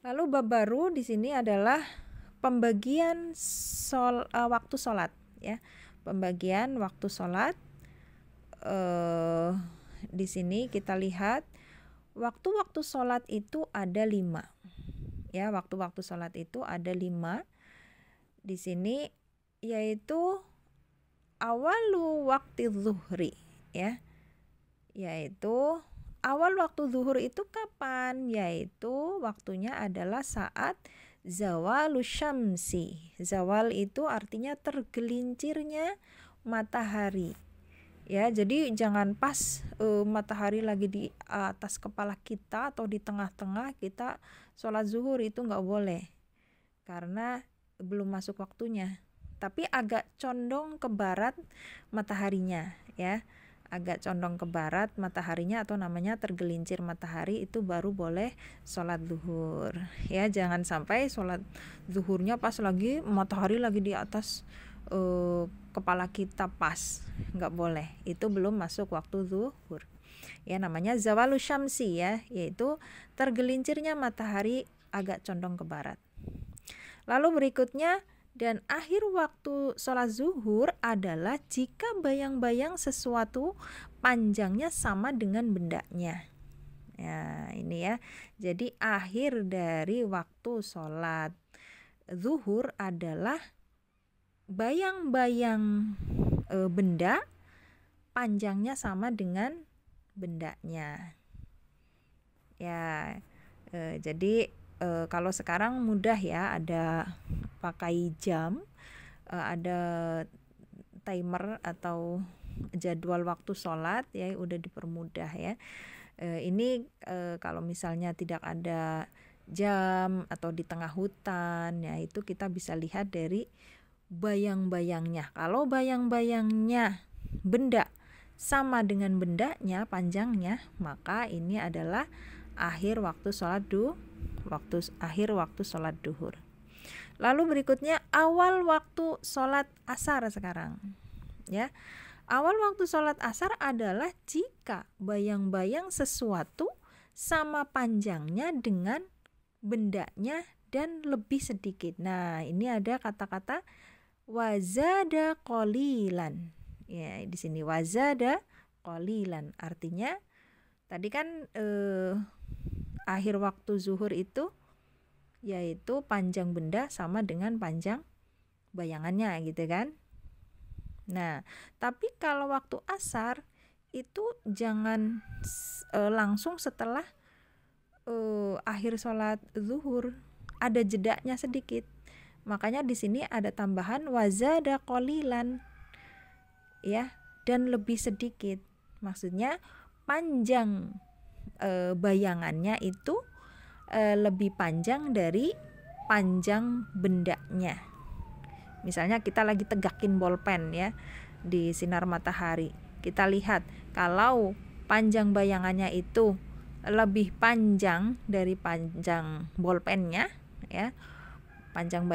Lalu bab baru di sini adalah pembagian waktu sholat ya. Pembagian waktu sholat di sini kita lihat waktu-waktu sholat itu ada 5 ya. Waktu-waktu sholat itu ada 5 di sini, yaitu awalu waktu zuhri ya, yaitu awal waktu zuhur itu kapan? Yaitu waktunya adalah saat zawalus syamsi. Zawal itu artinya tergelincirnya matahari ya. Jadi jangan pas matahari lagi di atas kepala kita atau di tengah-tengah kita sholat zuhur, itu nggak boleh karena belum masuk waktunya. Tapi agak condong ke barat mataharinya ya, agak condong ke barat mataharinya atau namanya tergelincir matahari, itu baru boleh sholat zuhur ya. Jangan sampai sholat zuhurnya pas lagi matahari lagi di atas kepala kita pas, nggak boleh, itu belum masuk waktu zuhur ya. Namanya zawalus syamsi ya, yaitu tergelincirnya matahari agak condong ke barat. Lalu berikutnya, dan akhir waktu sholat zuhur adalah jika bayang-bayang sesuatu panjangnya sama dengan bendanya. Ya, ini ya. Jadi akhir dari waktu sholat zuhur adalah bayang-bayang benda panjangnya sama dengan bendanya. Ya, jadi kalau sekarang mudah ya, ada pakai jam, ada timer atau jadwal waktu sholat ya, udah dipermudah ya. Ini kalau misalnya tidak ada jam atau di tengah hutan ya, itu kita bisa lihat dari bayang-bayangnya. Kalau bayang-bayangnya benda sama dengan bendanya panjangnya, maka ini adalah akhir waktu sholat akhir waktu sholat duhur. Lalu berikutnya awal waktu sholat asar sekarang ya. Awal waktu sholat asar adalah jika bayang-bayang sesuatu sama panjangnya dengan bendanya dan lebih sedikit. Nah, ini ada kata-kata wazada qalilan ya. Di sini wazada qalilan artinya tadi kan akhir waktu zuhur itu yaitu panjang benda sama dengan panjang bayangannya gitu kan. Nah, tapi kalau waktu asar itu jangan langsung setelah akhir sholat zuhur, ada jedanya sedikit. Makanya di sini ada tambahan wazada qalilan, ya, dan lebih sedikit. Maksudnya panjang bayangannya itu lebih panjang dari panjang bendanya. Misalnya kita lagi tegakin bolpen ya di sinar matahari. Kita lihat kalau panjang bayangannya itu lebih panjang dari panjang bolpennya ya. Panjang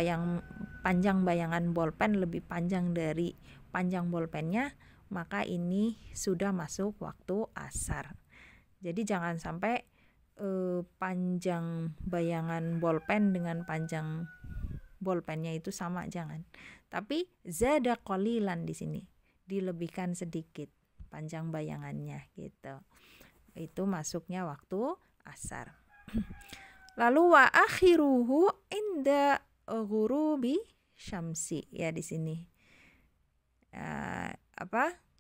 bayangan bolpen lebih panjang dari panjang bolpennya, maka ini sudah masuk waktu asar. Jadi jangan sampai panjang bayangan bolpen dengan panjang bolpennya itu sama, jangan. Tapi zada qalilan di sini, dilebihkan sedikit panjang bayangannya gitu. Itu masuknya waktu asar. Lalu wa akhiruhu inda ghurubi syamsi, ya di sini.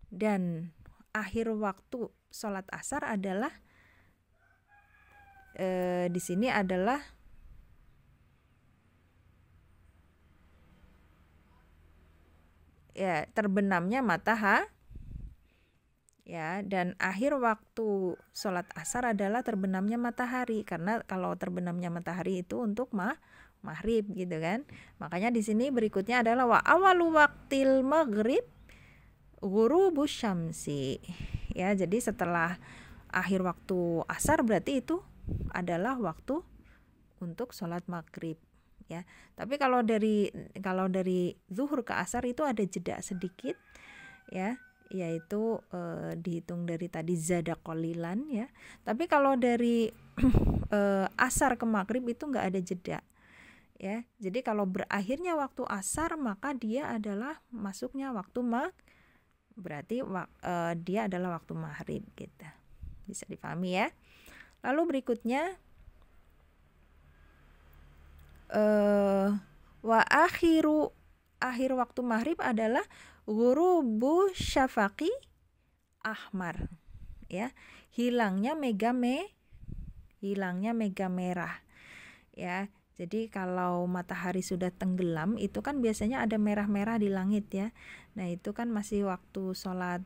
Dan akhir waktu sholat asar adalah di sini adalah ya terbenamnya matahari, ya, dan akhir waktu sholat asar adalah terbenamnya matahari, karena kalau terbenamnya matahari itu untuk maghrib gitu kan. Makanya di sini berikutnya adalah wa awalu waqtil maghrib ghurubus syamsi, ya. Jadi setelah akhir waktu asar berarti itu adalah waktu untuk sholat maghrib, ya. Tapi kalau dari zuhur ke asar itu ada jeda sedikit, ya, yaitu dihitung dari tadi zada qalilan, ya. Tapi kalau dari asar ke maghrib itu nggak ada jeda, ya. Jadi kalau berakhirnya waktu asar maka dia adalah masuknya waktu berarti dia adalah waktu maghrib gitu. Bisa dipahami ya. Lalu berikutnya akhir waktu maghrib adalah ghurubu syafaqi ahmar, ya, hilangnya mega merah, ya. Jadi kalau matahari sudah tenggelam itu kan biasanya ada merah-merah di langit, ya. Nah itu kan masih waktu sholat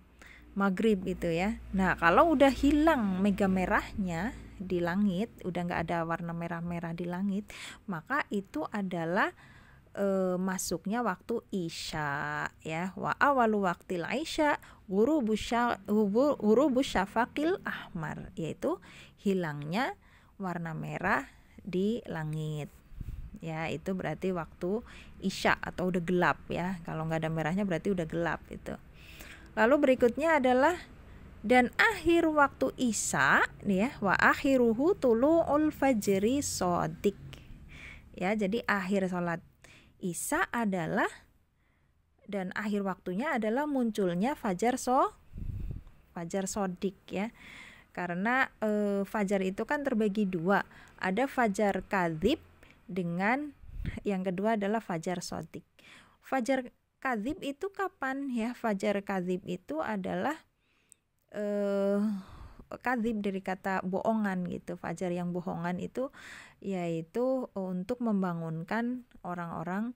maghrib itu, ya. Nah kalau udah hilang mega merahnya di langit, udah nggak ada warna merah-merah di langit, maka itu adalah masuknya waktu isya, ya. Wa awalu waqtil isya ghurubus syafaqil ahmar, yaitu hilangnya warna merah di langit, ya. Itu berarti waktu isya atau udah gelap, ya. Kalau nggak ada merahnya berarti udah gelap itu. Lalu berikutnya adalah dan akhir waktu isya, nih ya, wa akhiruhu tulu'ul fajri shodiq, ya. Jadi akhir sholat isya adalah dan akhir waktunya adalah munculnya fajar shodiq, ya. Karena fajar itu kan terbagi dua, ada fajar kadzib dengan yang kedua adalah fajar shodiq. Fajar kadzib itu kapan, ya? Fajar kadzib itu adalah kadzib dari kata bohongan gitu. Fajar yang bohongan itu yaitu untuk membangunkan orang-orang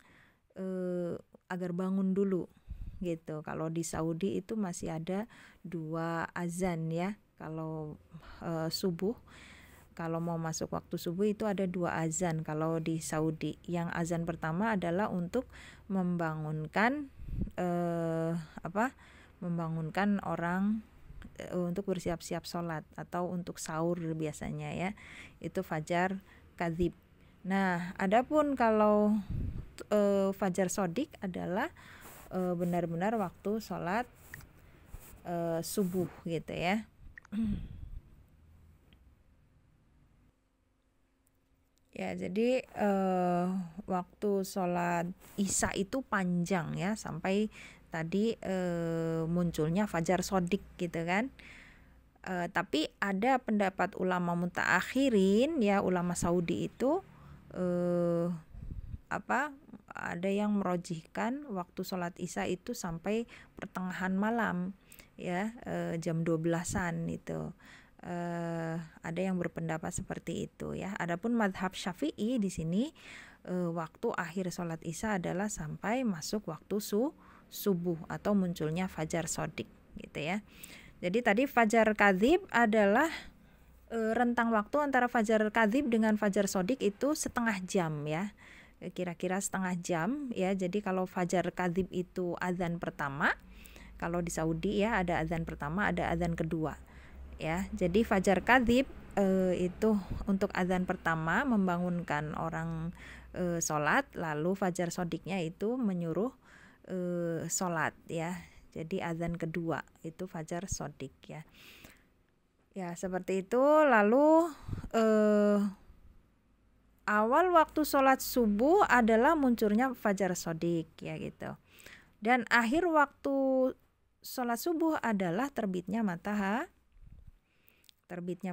agar bangun dulu gitu. Kalau di Saudi itu masih ada 2 azan, ya. Kalau subuh, kalau mau masuk waktu subuh itu ada 2 azan kalau di Saudi. Yang azan pertama adalah untuk membangunkan membangunkan orang untuk bersiap-siap sholat atau untuk sahur biasanya, ya. Itu fajar kadzib. Nah, adapun kalau fajar shodiq adalah benar-benar waktu sholat subuh gitu, ya. Ya, jadi waktu sholat isya itu panjang, ya, sampai tadi munculnya fajar shodiq gitu kan. Tapi ada pendapat ulama mutaakhirin, ya, ulama Saudi itu ada yang merojihkan waktu sholat isya itu sampai pertengahan malam ya, jam 12-an itu. Ada yang berpendapat seperti itu ya. Adapun madhab Syafi'i di sini waktu akhir sholat isya adalah sampai masuk waktu subuh atau munculnya fajar shodiq gitu ya. Jadi tadi fajar kadzib adalah rentang waktu antara fajar kadzib dengan fajar shodiq itu setengah jam ya, kira-kira setengah jam ya. Jadi kalau fajar kadzib itu azan pertama, kalau di Saudi ya ada azan pertama, ada azan kedua ya. Jadi fajar kadzib itu untuk azan pertama membangunkan orang sholat, lalu fajar shodiqnya itu menyuruh sholat ya. Jadi azan kedua itu fajar shodiq ya. Ya seperti itu. Lalu awal waktu sholat subuh adalah munculnya fajar shodiq ya gitu. Dan akhir waktu sholat subuh adalah terbitnya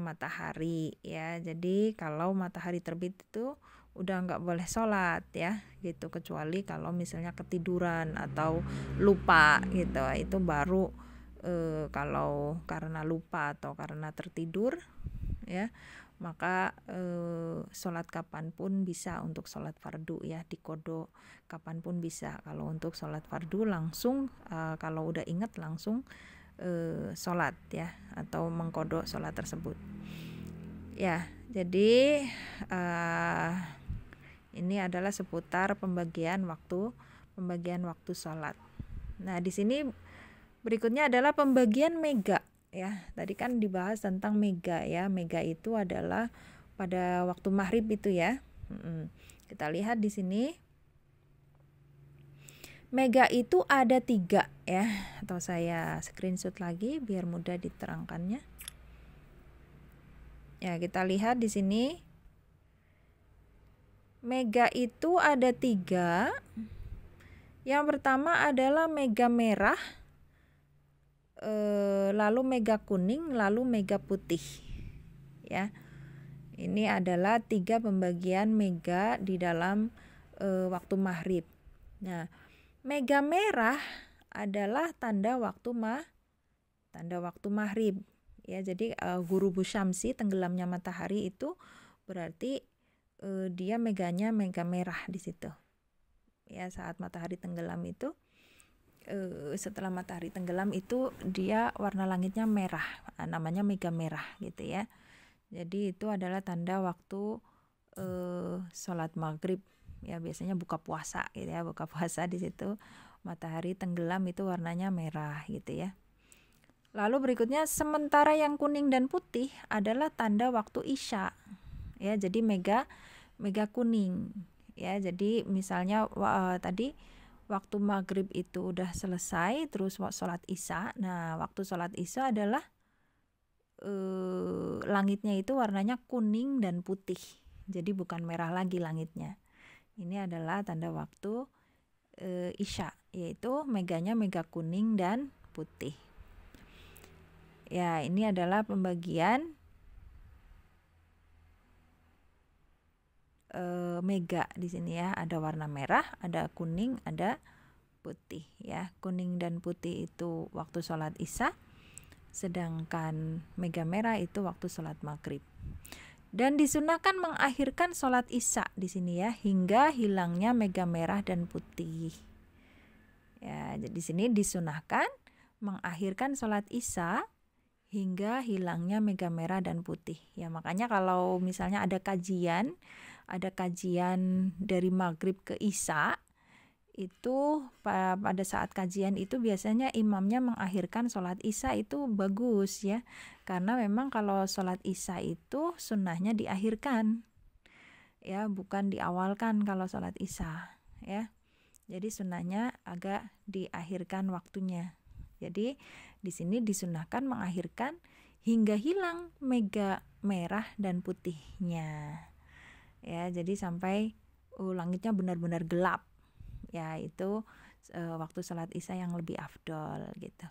matahari ya. Jadi kalau matahari terbit itu udah nggak boleh sholat ya gitu, kecuali kalau misalnya ketiduran atau lupa gitu, itu baru kalau karena lupa atau karena tertidur ya, maka sholat kapanpun bisa untuk sholat fardu ya, dikodok kapanpun bisa. Kalau untuk sholat fardu langsung kalau udah ingat langsung sholat ya, atau mengkodok sholat tersebut ya. Jadi ini adalah seputar pembagian waktu sholat. Nah di sini berikutnya adalah pembagian mega ya. Tadi kan dibahas tentang mega ya. Mega itu adalah pada waktu maghrib itu ya. Kita lihat di sini. Mega itu ada 3 ya. Atau saya screenshot lagi biar mudah diterangkannya. Ya kita lihat di sini. Mega itu ada 3. Yang pertama adalah mega merah, lalu mega kuning, lalu mega putih ya. Ini adalah 3 pembagian mega di dalam waktu maghrib. Nah, mega merah adalah tanda waktu maghrib ya. Jadi ghurubu syamsi, tenggelamnya matahari itu berarti dia meganya mega merah di situ ya. Saat matahari tenggelam itu, setelah matahari tenggelam itu dia warna langitnya merah, namanya mega merah gitu ya. Jadi itu adalah tanda waktu sholat maghrib ya, biasanya buka puasa gitu ya. Buka puasa di situ matahari tenggelam itu warnanya merah gitu ya. Lalu berikutnya sementara yang kuning dan putih adalah tanda waktu isya ya. Jadi mega kuning ya. Jadi misalnya tadi waktu maghrib itu udah selesai, terus sholat isya. Nah waktu sholat isya adalah langitnya itu warnanya kuning dan putih, jadi bukan merah lagi langitnya. Ini adalah tanda waktu isya, yaitu meganya mega kuning dan putih ya. Ini adalah pembagian mega di sini ya. Ada warna merah, ada kuning, ada putih ya. Kuning dan putih itu waktu sholat isya, sedangkan mega merah itu waktu sholat maghrib. Dan disunahkan mengakhirkan sholat isya di sini ya, hingga hilangnya mega merah dan putih ya. Jadi di sini disunahkan mengakhirkan sholat isya hingga hilangnya mega merah dan putih ya. Makanya kalau misalnya ada kajian dari maghrib ke isya, itu pada saat kajian itu biasanya imamnya mengakhirkan sholat isya, itu bagus ya. Karena memang kalau sholat isya itu sunnahnya diakhirkan ya, bukan diawalkan kalau sholat isya ya. Jadi sunnahnya agak diakhirkan waktunya. Jadi di sini disunahkan mengakhirkan hingga hilang mega merah dan putihnya ya. Jadi sampai langitnya benar-benar gelap ya, itu waktu sholat isya yang lebih afdol gitu.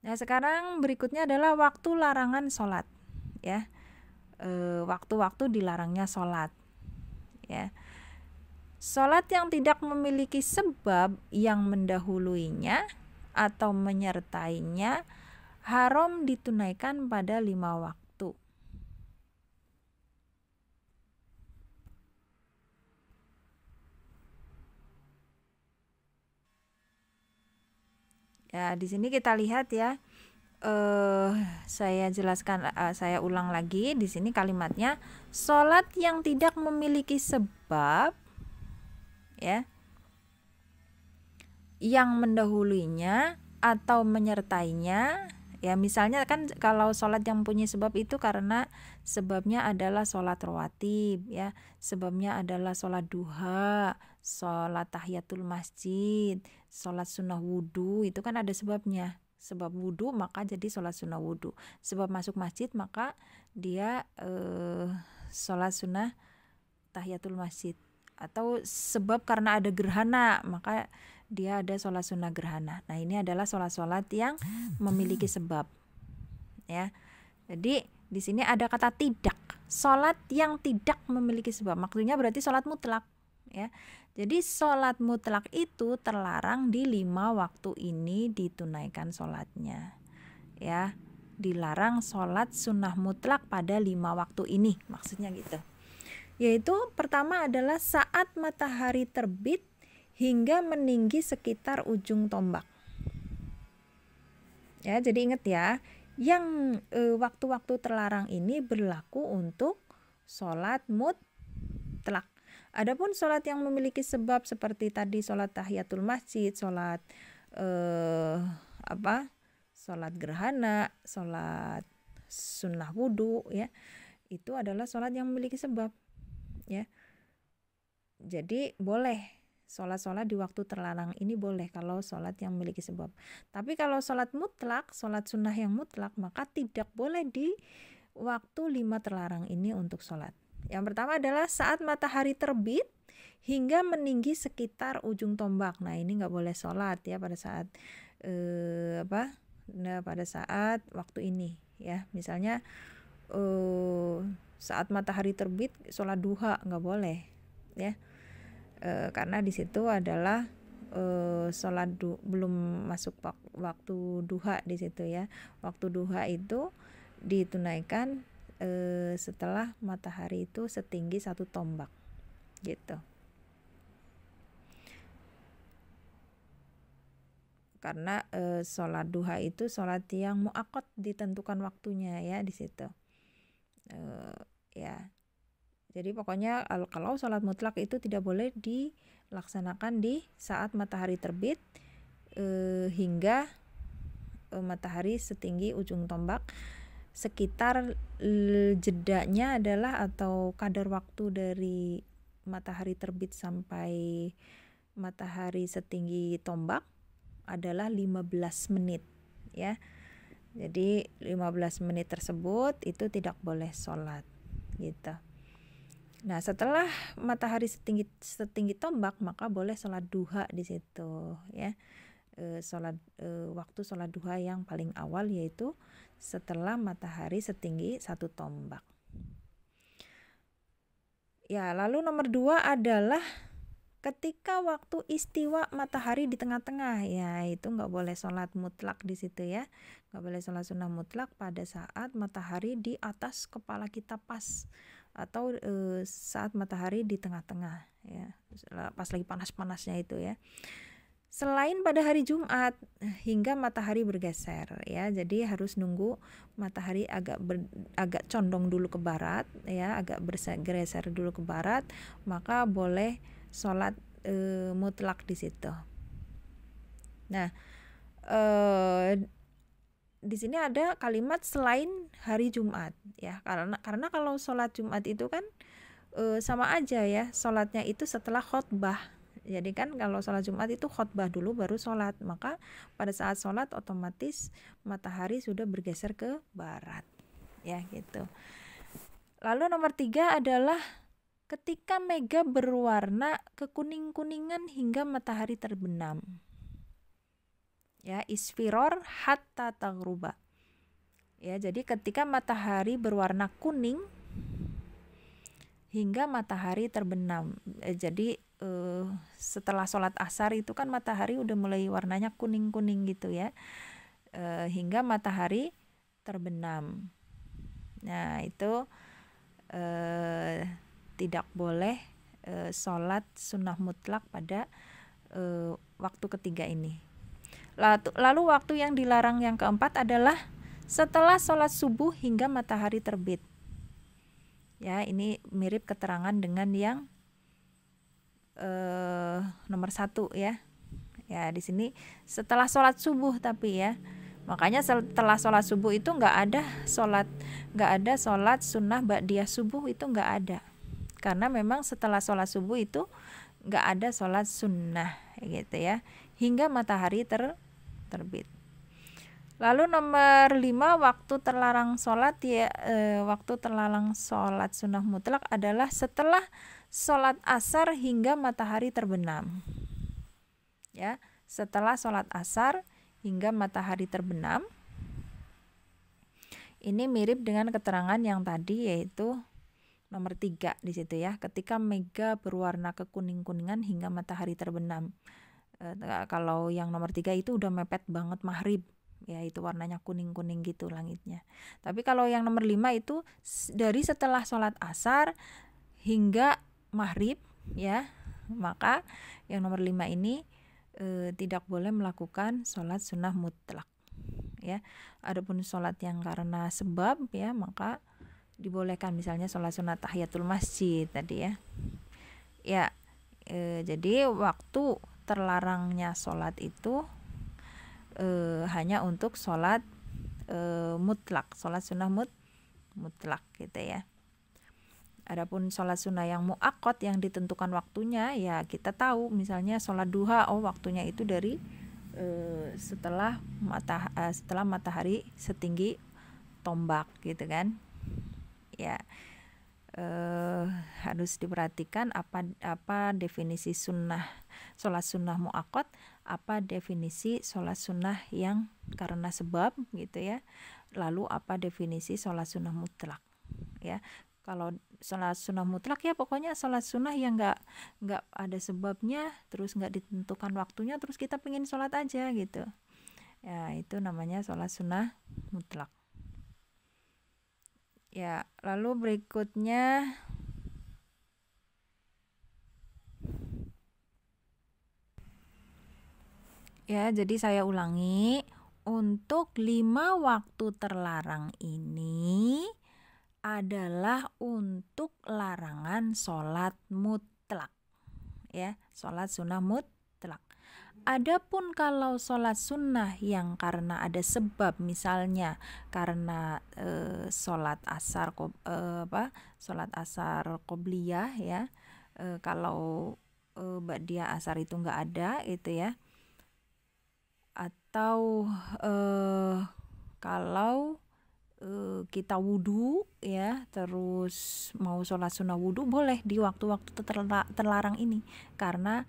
Nah sekarang berikutnya adalah waktu larangan sholat ya. Waktu-waktu dilarangnya sholat ya. Sholat yang tidak memiliki sebab yang mendahuluinya atau menyertainya haram ditunaikan pada 5 waktu. Ya, di sini kita lihat ya. Saya jelaskan, saya ulang lagi di sini kalimatnya, sholat yang tidak memiliki sebab ya yang mendahulunya atau menyertainya. Ya, misalnya kan kalau sholat yang punya sebab itu karena sebabnya adalah sholat rawatib ya, sebabnya adalah sholat duha, sholat tahiyatul masjid, sholat sunnah wudhu, itu kan ada sebabnya. Sebab wudhu maka jadi sholat sunnah wudhu, sebab masuk masjid maka dia sholat sunnah tahiyatul masjid, atau sebab karena ada gerhana maka dia ada sholat sunnah gerhana. Nah, ini adalah sholat-sholat yang memiliki sebab ya. Jadi di sini ada kata tidak, sholat yang tidak memiliki sebab, maksudnya berarti sholat mutlak ya. Jadi sholat mutlak itu terlarang di 5 waktu ini ditunaikan sholatnya ya. Dilarang sholat sunnah mutlak pada 5 waktu ini, maksudnya gitu. Yaitu pertama adalah saat matahari terbit hingga meninggi sekitar ujung tombak. Ya, jadi ingat ya, yang waktu-waktu terlarang ini berlaku untuk sholat mutlak. Adapun sholat yang memiliki sebab seperti tadi sholat tahiyatul masjid, sholat sholat gerhana, sholat sunnah wudhu ya, itu adalah sholat yang memiliki sebab ya. Jadi boleh sholat-sholat di waktu terlarang ini, boleh kalau sholat yang memiliki sebab. Tapi kalau sholat mutlak, sholat sunnah yang mutlak, maka tidak boleh di waktu 5 terlarang ini untuk sholat. Yang pertama adalah saat matahari terbit hingga meninggi sekitar ujung tombak. Nah, ini nggak boleh sholat ya pada saat pada saat waktu ini ya. Misalnya saat matahari terbit sholat duha nggak boleh ya, karena di situ adalah sholat belum masuk waktu duha di situ ya. Waktu duha itu ditunaikan setelah matahari itu setinggi 1 tombak gitu. Karena sholat duha itu sholat yang muakkad, ditentukan waktunya ya di situ ya. Jadi pokoknya kalau sholat mutlak itu tidak boleh dilaksanakan di saat matahari terbit hingga matahari setinggi ujung tombak. Sekitar jedanya adalah atau kadar waktu dari matahari terbit sampai matahari setinggi tombak adalah 15 menit ya. Jadi 15 menit tersebut itu tidak boleh sholat gitu. Nah, setelah matahari setinggi tombak maka boleh sholat duha di situ ya. Waktu sholat duha yang paling awal yaitu setelah matahari setinggi 1 tombak. Ya, lalu nomor 2 adalah ketika waktu istiwa matahari di tengah-tengah, ya itu nggak boleh sholat mutlak di situ ya, nggak boleh sholat sunnah mutlak pada saat matahari di atas kepala kita pas, atau saat matahari di tengah-tengah ya, pas lagi panas-panasnya itu ya. Selain pada hari Jumat hingga matahari bergeser ya, jadi harus nunggu matahari agak condong dulu ke barat ya, agak bergeser dulu ke barat, maka boleh sholat mutlak di situ. Nah, di sini ada kalimat selain hari Jumat ya, karena kalau sholat Jumat itu kan sama aja ya, sholatnya itu setelah khotbah. Jadi kan kalau sholat Jumat itu khotbah dulu baru sholat, maka pada saat sholat otomatis matahari sudah bergeser ke barat ya gitu. Lalu nomor 3 adalah ketika mega berwarna kekuning-kuningan hingga matahari terbenam ya, isfiror hatta taghruba ya. Jadi ketika matahari berwarna kuning hingga matahari terbenam. Jadi setelah sholat asar itu kan matahari udah mulai warnanya kuning-kuning gitu ya, hingga matahari terbenam. Nah itu tidak boleh sholat sunnah mutlak pada waktu ketiga ini. Lalu waktu yang dilarang yang keempat adalah setelah sholat subuh hingga matahari terbit. Ya, ini mirip keterangan dengan yang nomor 1 ya. Ya, di sini setelah sholat subuh tapi ya. Makanya setelah sholat subuh itu nggak ada sholat sunnah ba'diyah subuh, itu nggak ada. Karena memang setelah sholat subuh itu nggak ada sholat sunnah gitu ya. Hingga matahari terbit. Lalu nomor 5 waktu terlarang sholat ya, waktu terlarang sholat sunnah mutlak adalah setelah sholat asar hingga matahari terbenam. Ya, setelah sholat asar hingga matahari terbenam. Ini mirip dengan keterangan yang tadi, yaitu nomor 3 di situ ya. Ketika mega berwarna kekuning-kuningan hingga matahari terbenam. Kalau yang nomor 3 itu udah mepet banget maghrib. Ya, itu warnanya kuning-kuning gitu langitnya. Tapi kalau yang nomor 5 itu dari setelah sholat asar hingga maghrib ya, maka yang nomor 5 ini tidak boleh melakukan sholat sunnah mutlak ya. Adapun sholat yang karena sebab ya, maka dibolehkan, misalnya sholat sunat tahiyatul masjid tadi ya. Ya, jadi waktu terlarangnya sholat itu hanya untuk sholat mutlak, sholat sunnah mutlak gitu ya. Adapun sholat sunnah yang muakkad yang ditentukan waktunya ya, kita tahu misalnya sholat duha, waktunya itu dari setelah matahari setinggi tombak gitu kan ya. Harus diperhatikan apa definisi sunnah sholat sunnah muakkad, apa definisi sholat sunnah yang karena sebab gitu ya, lalu apa definisi sholat sunnah mutlak ya. Kalau sholat sunnah mutlak ya pokoknya sholat sunnah yang nggak ada sebabnya, terus nggak ditentukan waktunya, terus kita pengen sholat aja gitu ya, itu namanya sholat sunnah mutlak. Ya, lalu berikutnya ya, jadi saya ulangi, untuk 5 waktu terlarang ini adalah untuk larangan sholat mutlak ya, sholat sunnah mutlak. Adapun kalau sholat sunnah yang karena ada sebab, misalnya karena sholat asar sholat asar qobliyah ya, kalau ba'diyah asar itu nggak ada itu ya, atau kalau kita wudhu ya, terus mau sholat sunnah wudhu, boleh di waktu-waktu terlarang ini karena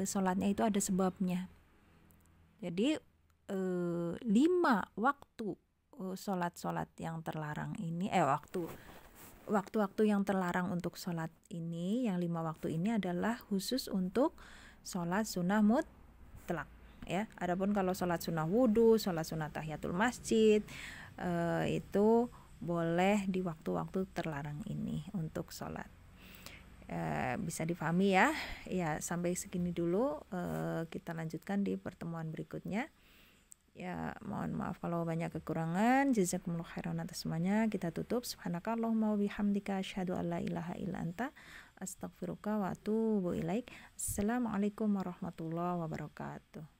sholatnya itu ada sebabnya. Jadi 5 waktu sholat yang terlarang ini waktu-waktu yang terlarang untuk sholat ini, yang 5 waktu ini adalah khusus untuk sholat sunnah mutlak ya. Adapun kalau sholat sunnah wudhu, sholat sunnah tahiyatul masjid, itu boleh di waktu-waktu terlarang ini untuk sholat. Bisa difahami ya. Ya, sampai segini dulu, kita lanjutkan di pertemuan berikutnya. Ya, mohon maaf kalau banyak kekurangan. Jazakumullah khairan atas semuanya. Kita tutup. Subhanakallahumma wa bihamdika asyhadu an la ilaha illa anta astaghfiruka wa atubu ilaik. Assalamualaikum warahmatullahi wabarakatuh.